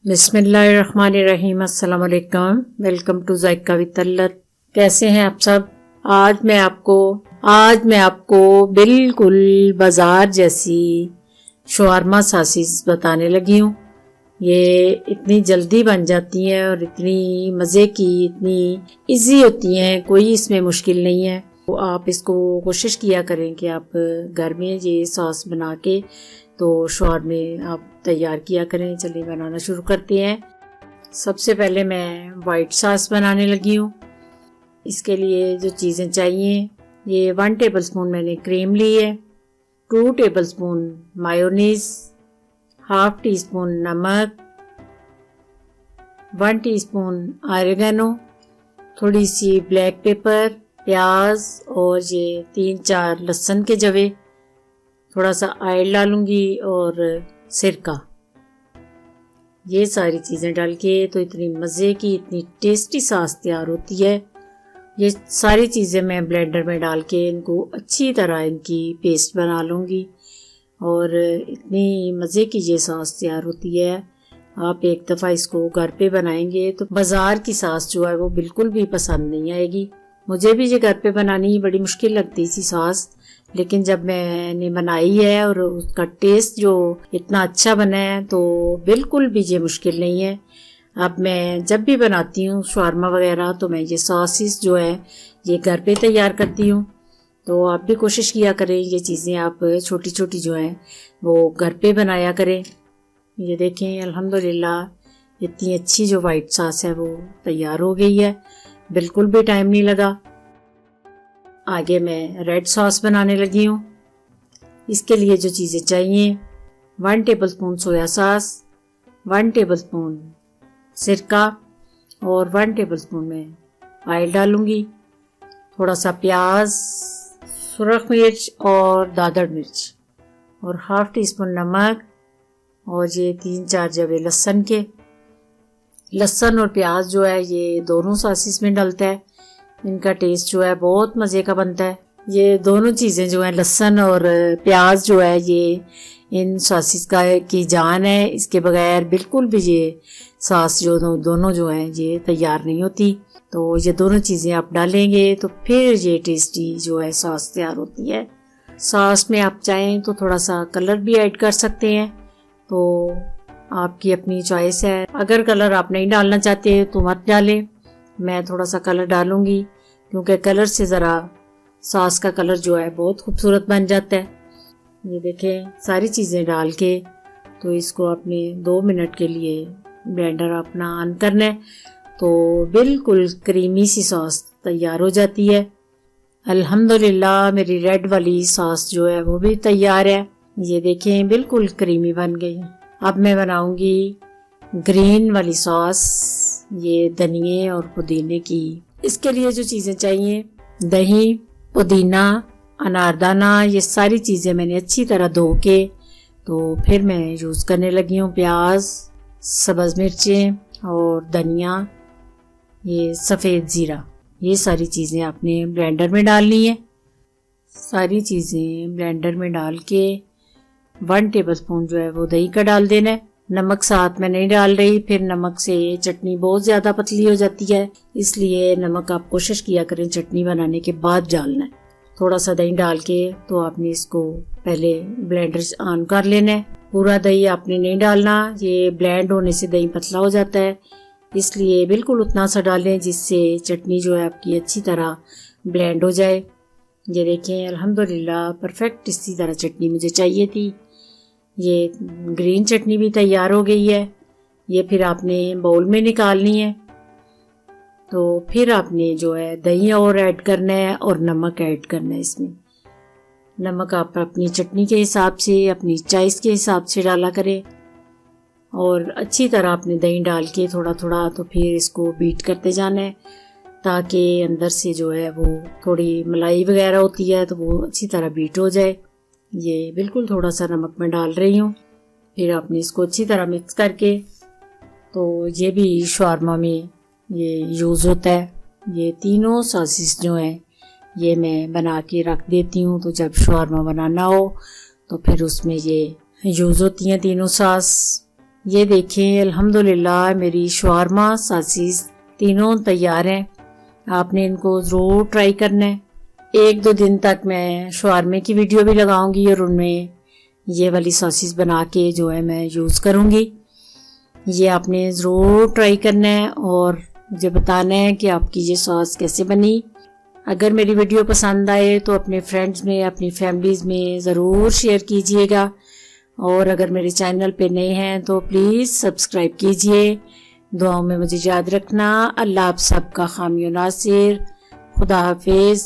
बिस्मिल्लाहिर्रहमानिर्रहीम। अस्सलाम वालेकुम। Welcome to Zaika with Talat. कैसे हैं आप सब? आज मैं आपको बिल्कुल बाजार जैसी शवारमा सासिस बताने लगी हूँ। ये इतनी जल्दी बन जाती हैं और इतनी मज़े की, इतनी इजी होती हैं, कोई इसमें मुश्किल नहीं है। तो आप इसको कोशिश किया करें कि आप घर में ये सॉस बना के तो शवारमे आप तैयार किया करें। चलिए बनाना शुरू करते हैं। सबसे पहले मैं वाइट सॉस बनाने लगी हूँ। इसके लिए जो चीज़ें चाहिए, ये 1 टेबलस्पून मैंने क्रीम ली है, 2 tablespoon mayonnaise, half tea spoon नमक, 1 टीस्पून ऑरिगेनो, थोड़ी सी ब्लैक पेपर, प्याज और ये 3-4 लहसुन के जवे, थोड़ा सा ऑयल डालूंगी और सिरका। ये सारी चीज़ें डाल के तो इतनी मज़े की, इतनी टेस्टी सॉस तैयार होती है। ये सारी चीज़ें मैं ब्लेंडर में डाल के इनको अच्छी तरह इनकी पेस्ट बना लूँगी और इतनी मज़े की ये सॉस तैयार होती है। आप एक दफ़ा इसको घर पे बनाएंगे तो बाज़ार की सॉस जो है वो बिल्कुल भी पसंद नहीं आएगी। मुझे भी ये घर पे बनानी बड़ी मुश्किल लगती थी सॉस, लेकिन जब मैंने बनाई है और उसका टेस्ट जो इतना अच्छा बना है तो बिल्कुल भी ये मुश्किल नहीं है। अब मैं जब भी बनाती हूँ शवारमा वगैरह तो मैं ये सॉसेस जो है ये घर पे तैयार करती हूँ। तो आप भी कोशिश किया करें, ये चीज़ें आप छोटी छोटी जो हैं वो घर पे बनाया करें। ये देखें अल्हम्दुलिल्लाह इतनी अच्छी जो वाइट सॉस है वो तैयार हो गई है, बिल्कुल भी टाइम नहीं लगा। आगे मैं रेड सॉस बनाने लगी हूँ। इसके लिए जो चीज़ें चाहिए, 1 टेबलस्पून सोया सॉस, 1 टेबलस्पून सिरका और 1 टेबलस्पून में ऑयल डालूंगी, थोड़ा सा प्याज, सुरख मिर्च और दादड़ मिर्च और हाफ टी स्पून नमक और ये 3-4 जवे लहसुन के। लहसुन और प्याज जो है ये दोनों सॉसेस में डलता है, इनका टेस्ट जो है बहुत मज़े का बनता है। ये दोनों चीज़ें जो है लहसुन और प्याज जो है ये इन सॉसेस का की जान है। इसके बगैर बिल्कुल भी ये सॉस जो दोनों जो हैं ये तैयार नहीं होती। तो ये दोनों चीज़ें आप डालेंगे तो फिर ये टेस्टी जो है सॉस तैयार होती है। सॉस में आप चाहें तो थोड़ा सा कलर भी ऐड कर सकते हैं, तो आपकी अपनी चॉइस है। अगर कलर आप नहीं डालना चाहते तो मत डालें, मैं थोड़ा सा कलर डालूंगी क्योंकि कलर से ज़रा सॉस का कलर जो है बहुत खूबसूरत बन जाता है। ये देखें सारी चीज़ें डाल के तो इसको आपने 2 मिनट के लिए ब्लेंडर अपना ऑन करना है तो बिल्कुल क्रीमी सी सॉस तैयार हो जाती है। अल्हम्दुलिल्लाह मेरी रेड वाली सॉस जो है वो भी तैयार है। ये देखें बिल्कुल क्रीमी बन गई। अब मैं बनाऊंगी ग्रीन वाली सॉस, ये धनिए और पुदीने की। इसके लिए जो चीज़ें चाहिए, दही, पुदीना, अनारदाना, ये सारी चीज़ें मैंने अच्छी तरह धो के तो फिर मैं यूज़ करने लगी हूँ। प्याज, सब्ज़ मिर्चें और धनिया, ये सफ़ेद ज़ीरा, ये सारी चीज़ें आपने ब्लेंडर में डालनी है। सारी चीज़ें ब्लेंडर में डाल के 1 टेबलस्पून जो है वो दही का डाल देना है। नमक साथ में नहीं डाल रही, फिर नमक से चटनी बहुत ज़्यादा पतली हो जाती है, इसलिए नमक आप कोशिश किया करें चटनी बनाने के बाद डालना है। थोड़ा सा दही डाल के तो आपने इसको पहले ब्लेंडर ऑन कर लेना है। पूरा दही आपने नहीं डालना, ये ब्लेंड होने से दही पतला हो जाता है, इसलिए बिल्कुल उतना सा डालें जिससे चटनी जो है आपकी अच्छी तरह ब्लेंड हो जाए। ये देखें अल्हम्दुलिल्लाह परफेक्ट इसी तरह चटनी मुझे चाहिए थी। ये ग्रीन चटनी भी तैयार हो गई है। ये फिर आपने बाउल में निकालनी है तो फिर आपने जो है दही और ऐड करना है और नमक ऐड करना है। इसमें नमक आप अपनी चटनी के हिसाब से, अपनी चॉइस के हिसाब से डाला करें और अच्छी तरह आपने दही डाल के थोड़ा थोड़ा तो फिर इसको बीट करते जाना है ताकि अंदर से जो है वो थोड़ी मलाई वगैरह होती है तो वो अच्छी तरह बीट हो जाए। ये बिल्कुल थोड़ा सा नमक मैं डाल रही हूँ। फिर आपने इसको अच्छी तरह मिक्स करके तो ये भी शवारमा में ये यूज़ होता है। ये तीनों सॉसेस जो हैं ये मैं बना के रख देती हूँ, तो जब शवारमा बनाना हो तो फिर उसमें ये यूज़ होती हैं तीनों सॉस। ये देखें अल्हम्दुलिल्लाह मेरी शवारमा सासिस तीनों तैयार हैं। आपने इनको ज़रूर ट्राई करना है। 1-2 दिन तक मैं शवारमे की वीडियो भी लगाऊंगी और उनमें ये वाली सॉसेस बना के जो है मैं यूज़ करूंगी। ये आपने ज़रूर ट्राई करना है और मुझे बताना है कि आपकी ये सॉस कैसे बनी। अगर मेरी वीडियो पसंद आए तो अपने फ्रेंड्स में, अपनी फैमिलीज़ में ज़रूर शेयर कीजिएगा और अगर मेरे चैनल पे नए हैं तो प्लीज़ सब्सक्राइब कीजिए। दुआओं में मुझे याद रखना। अल्लाह आप सबका हामी नासिर। खुदा हाफिज़।